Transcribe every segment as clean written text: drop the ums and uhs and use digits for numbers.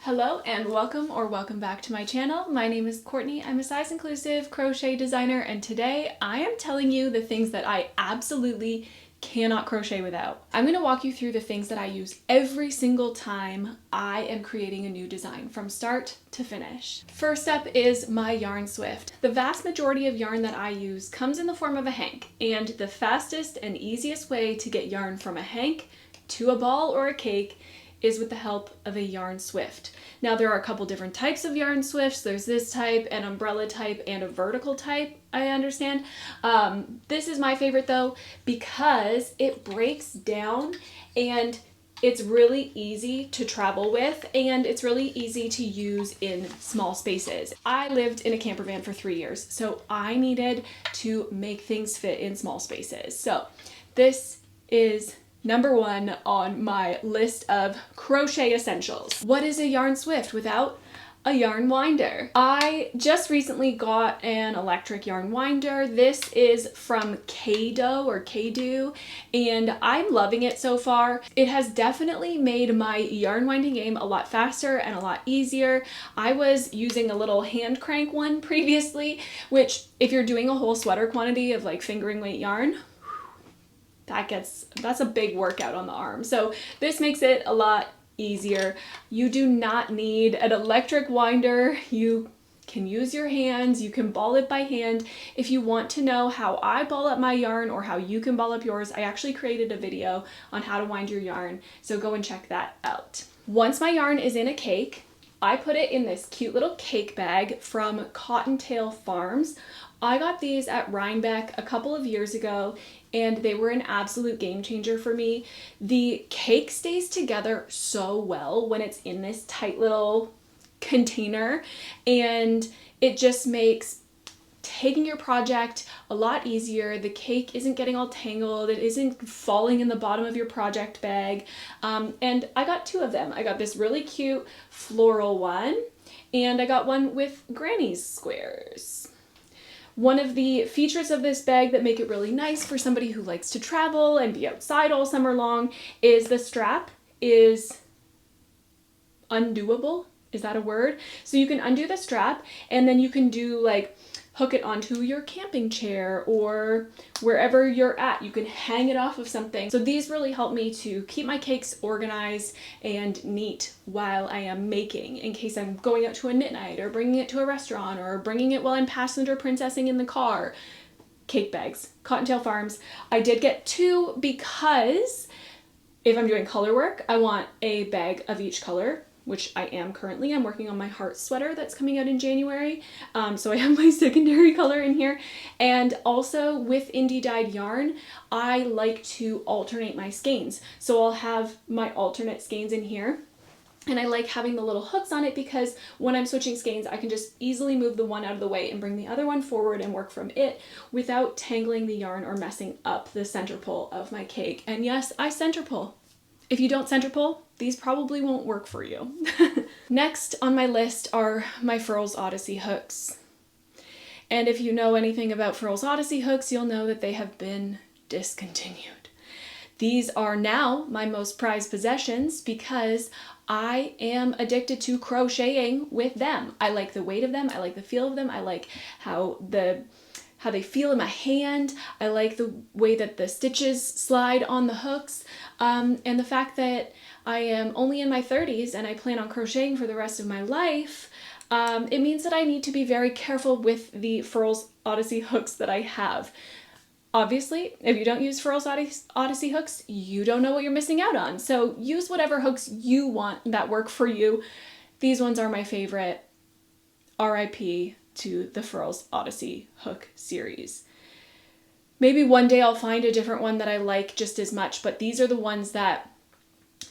Hello and welcome back to my channel. My name is Courtney. I'm a size inclusive crochet designer, and today I am telling you the things that I absolutely cannot crochet without. I'm going to walk you through the things that I use every single time I am creating a new design from start to finish. First up is my yarn swift. The vast majority of yarn that I use comes in the form of a hank, and the fastest and easiest way to get yarn from a hank to a ball or a cake is with the help of a yarn swift. Now there are a couple different types of yarn swifts. There's this type, an umbrella type, and a vertical type, I understand. This is my favorite though because it breaks down and it's really easy to travel with, and it's really easy to use in small spaces. I lived in a camper van for 3 years, so I needed to make things fit in small spaces. So this is number one on my list of crochet essentials. What is a yarn swift without a yarn winder? I just recently got an electric yarn winder. This is from Kado or Kado, and I'm loving it so far. It has definitely made my yarn winding game a lot faster and a lot easier. I was using a little hand crank one previously, which if you're doing a whole sweater quantity of like fingering weight yarn, that's a big workout on the arm. So this makes it a lot easier. You do not need an electric winder. You can use your hands. You can ball it by hand. If you want to know how I ball up my yarn or how you can ball up yours, I actually created a video on how to wind your yarn, so go and check that out. Once my yarn is in a cake, I put it in this cute little cake bag from Cottontail Farms. I got these at Rhinebeck a couple of years ago, and they were an absolute game changer for me. The cake stays together so well when it's in this tight little container, and it just makes taking your project a lot easier. The cake isn't getting all tangled. It isn't falling in the bottom of your project bag. And I got two of them. I got this really cute floral one, and I got one with granny's squares. One of the features of this bag that make it really nice for somebody who likes to travel and be outside all summer long is the strap is undoable. Is that a word? So you can undo the strap, and then you can hook it onto your camping chair or wherever you're at. You can hang it off of something. So these really help me to keep my cakes organized and neat while I am making, in case I'm going out to a knit night or bringing it to a restaurant or bringing it while I'm passenger princessing in the car. Cake bags, Cottontail Farms. I did get two because if I'm doing color work, I want a bag of each color, which I am currently. I'm working on my heart sweater that's coming out in January. So I have my secondary color in here. And also with indie dyed yarn, I like to alternate my skeins. So I'll have my alternate skeins in here. And I like having the little hooks on it because when I'm switching skeins, I can just easily move the one out of the way and bring the other one forward and work from it without tangling the yarn or messing up the center pull of my cake. And yes, I center pull. If you don't center pull, these probably won't work for you. Next on my list are my Furls Odyssey hooks. And if you know anything about Furls Odyssey hooks, you'll know that they have been discontinued. These are now my most prized possessions because I am addicted to crocheting with them. I like the weight of them. I like the feel of them. I like how they feel in my hand. I like the way that the stitches slide on the hooks, and the fact that I am only in my 30s and I plan on crocheting for the rest of my life. It means that I need to be very careful with the Furls Odyssey hooks that I have. Obviously, if you don't use Furls Odyssey hooks, you don't know what you're missing out on. So use whatever hooks you want that work for you. These ones are my favorite. RIP to the Furls Odyssey hook series. Maybe one day I'll find a different one that I like just as much, but these are the ones that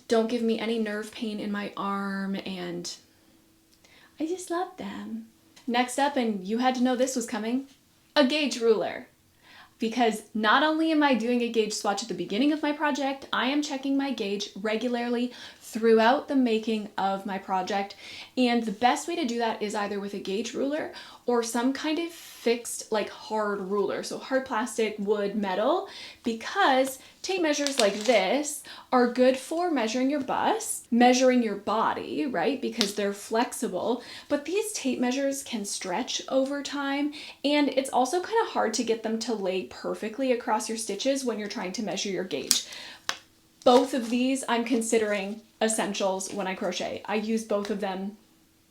don't give me any nerve pain in my arm, and I just love them. Next up, and you had to know this was coming, a gauge ruler. Because not only am I doing a gauge swatch at the beginning of my project, I am checking my gauge regularly throughout the making of my project. And the best way to do that is either with a gauge ruler or some kind of fixed hard ruler. So hard plastic, wood, metal, because Tape measures like this are good for measuring your bust, measuring your body, right? Because they're flexible, but these tape measures can stretch over time, and it's also kind of hard to get them to lay perfectly across your stitches when you're trying to measure your gauge. Both of these I'm considering essentials when I crochet. I use both of them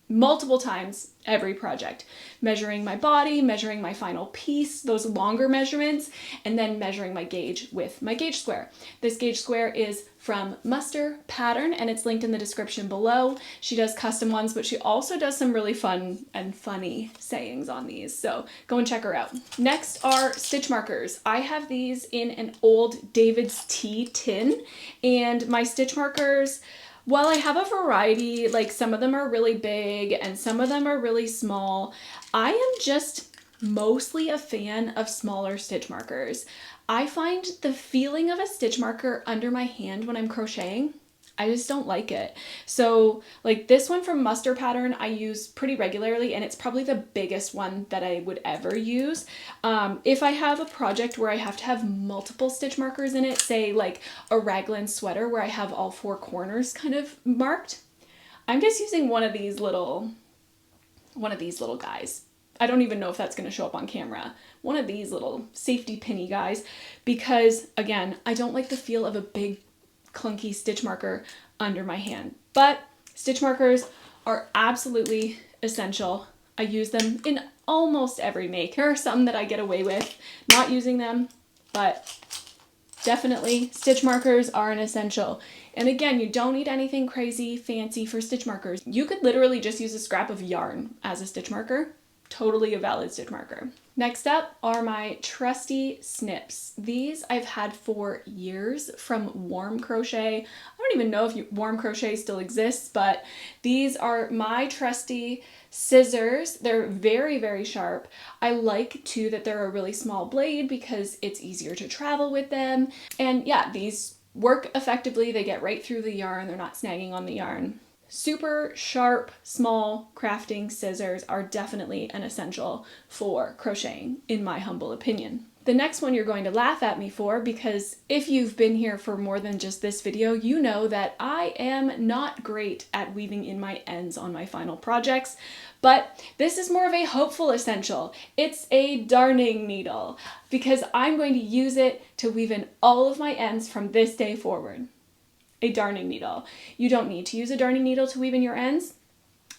multiple times every project, measuring my body, measuring my final piece, those longer measurements, and then measuring my gauge with my gauge square. This gauge square is from Muster Pattern, and it's linked in the description below. She does custom ones, but she also does some really fun and funny sayings on these, so go and check her out. Next are stitch markers. I have these in an old David's Tea tin, and my stitch markers, while I have a variety, like some of them are really big and some of them are really small, I am just mostly a fan of smaller stitch markers. I find the feeling of a stitch marker under my hand when I'm crocheting, I just don't like it. So like this one from Muster Pattern I use pretty regularly, and it's probably the biggest one that I would ever use. If I have a project where I have to have multiple stitch markers in it, say like a raglan sweater where I have all 4 corners kind of marked, I'm just using one of these little guys. I don't even know if that's going to show up on camera. One of these little safety pinny guys, because again, I don't like the feel of a big clunky stitch marker under my hand. But stitch markers are absolutely essential. I use them in almost every make. There are some that I get away with not using them, but definitely stitch markers are an essential. And again, you don't need anything crazy fancy for stitch markers. You could literally just use a scrap of yarn as a stitch marker. Totally a valid stitch marker. Next up are my trusty snips. These I've had for years from Warm Crochet. I don't even know if Warm Crochet still exists, but these are my trusty scissors. They're very, very sharp. I like too that they're a really small blade because it's easier to travel with them. And yeah, these work effectively. They get right through the yarn. They're not snagging on the yarn. Super sharp, small crafting scissors are definitely an essential for crocheting, in my humble opinion. The next one you're going to laugh at me for, because if you've been here for more than just this video, you know that I am not great at weaving in my ends on my final projects, but this is more of a hopeful essential. It's a darning needle, because I'm going to use it to weave in all of my ends from this day forward. A darning needle. You don't need to use a darning needle to weave in your ends.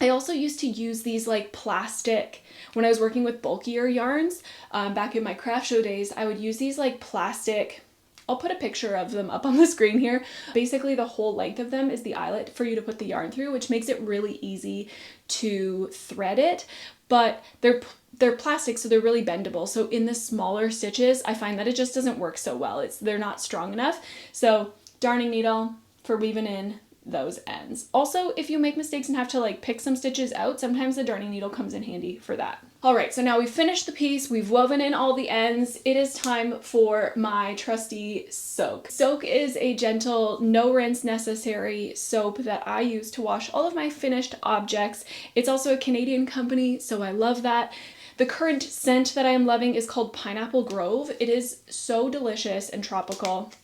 I also used to use these like plastic, when I was working with bulkier yarns, back in my craft show days, I would use these like plastic, I'll put a picture of them up on the screen here. Basically the whole length of them is the eyelet for you to put the yarn through, which makes it really easy to thread it, but they're plastic, so they're really bendable. So in the smaller stitches, I find that it just doesn't work so well. They're not strong enough. So darning needle for weaving in those ends. Also, if you make mistakes and have to like pick some stitches out, sometimes the darning needle comes in handy for that. All right, so now we've finished the piece, we've woven in all the ends. It is time for my trusty soak. Soak is a gentle, no rinse necessary soap that I use to wash all of my finished objects. It's also a Canadian company, so I love that. The current scent that I am loving is called Pineapple Grove. It is so delicious and tropical.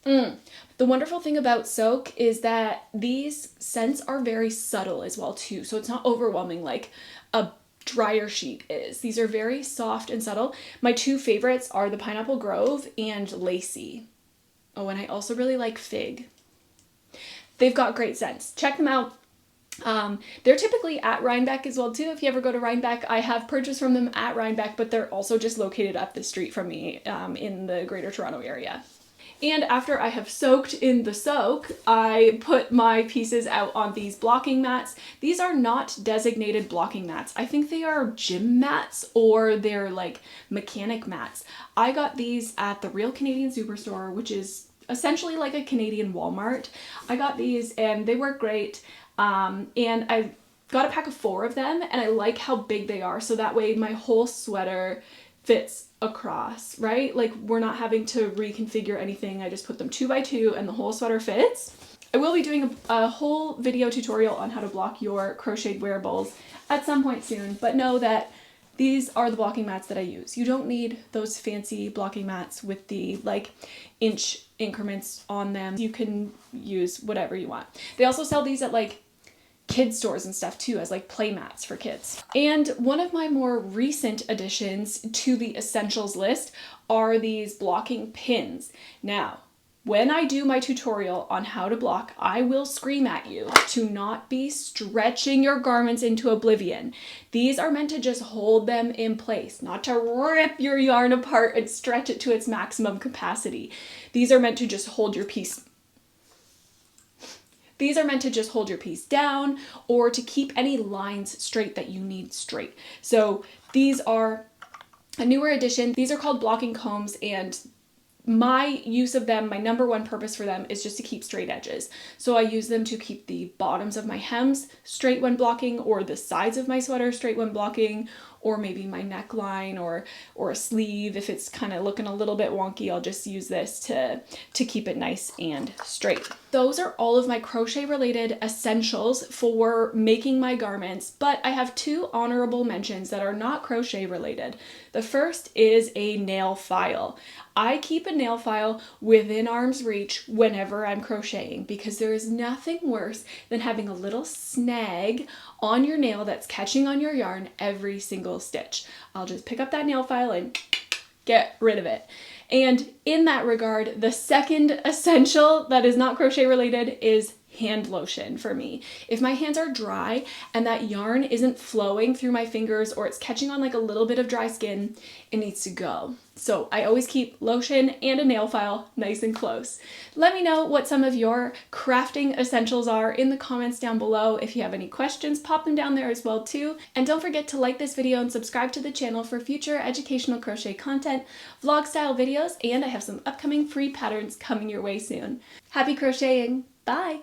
The wonderful thing about soak is that these scents are very subtle as well too, so it's not overwhelming like a dryer sheet is. These are very soft and subtle. My 2 favorites are the Pineapple Grove and Lacy. Oh, and I also really like Fig. They've got great scents. Check them out. They're typically at Rhinebeck as well too. If you ever go to Rhinebeck, I have purchased from them at Rhinebeck, but they're also just located up the street from me in the Greater Toronto area. And after I have soaked in the soak, I put my pieces out on these blocking mats. These are not designated blocking mats. I think they are gym mats or they're like mechanic mats. I got these at the Real Canadian Superstore, which is essentially like a Canadian Walmart. I got these and they work great. And I got a pack of 4 of them and I like how big they are. So that way my whole sweater fits across, right? Like we're not having to reconfigure anything. I just put them 2 by 2 and the whole sweater fits. I will be doing a whole video tutorial on how to block your crocheted wearables at some point soon, but know that These are the blocking mats that I use. You don't need those fancy blocking mats with the like inch increments on them. You can use whatever you want. They also sell these at like kids stores and stuff too, as like play mats for kids. And one of my more recent additions to the essentials list are these blocking pins. Now, when I do my tutorial on how to block, I will scream at you to not be stretching your garments into oblivion. These are meant to just hold them in place, not to rip your yarn apart and stretch it to its maximum capacity. These are meant to just hold your piece. These are meant to just hold your piece down or to keep any lines straight that you need straight. So these are a newer addition. These are called blocking combs, and my use of them, my number one purpose for them is just to keep straight edges. So I use them to keep the bottoms of my hems straight when blocking, or the sides of my sweater straight when blocking, or maybe my neckline or a sleeve. If it's kind of looking a little bit wonky, I'll just use this to keep it nice and straight. Those are all of my crochet related essentials for making my garments, but I have two honorable mentions that are not crochet related. The first is a nail file. I keep a nail file within arm's reach whenever I'm crocheting, because there is nothing worse than having a little snag on your nail that's catching on your yarn every single stitch. I'll just pick up that nail file and get rid of it. And in that regard, the second essential that is not crochet related is hand lotion for me. If my hands are dry and that yarn isn't flowing through my fingers, or it's catching on like a little bit of dry skin, it needs to go. So I always keep lotion and a nail file nice and close. Let me know what some of your crafting essentials are in the comments down below. If you have any questions, pop them down there as well too. And don't forget to like this video and subscribe to the channel for future educational crochet content, vlog style videos, and I have some upcoming free patterns coming your way soon. Happy crocheting! Bye!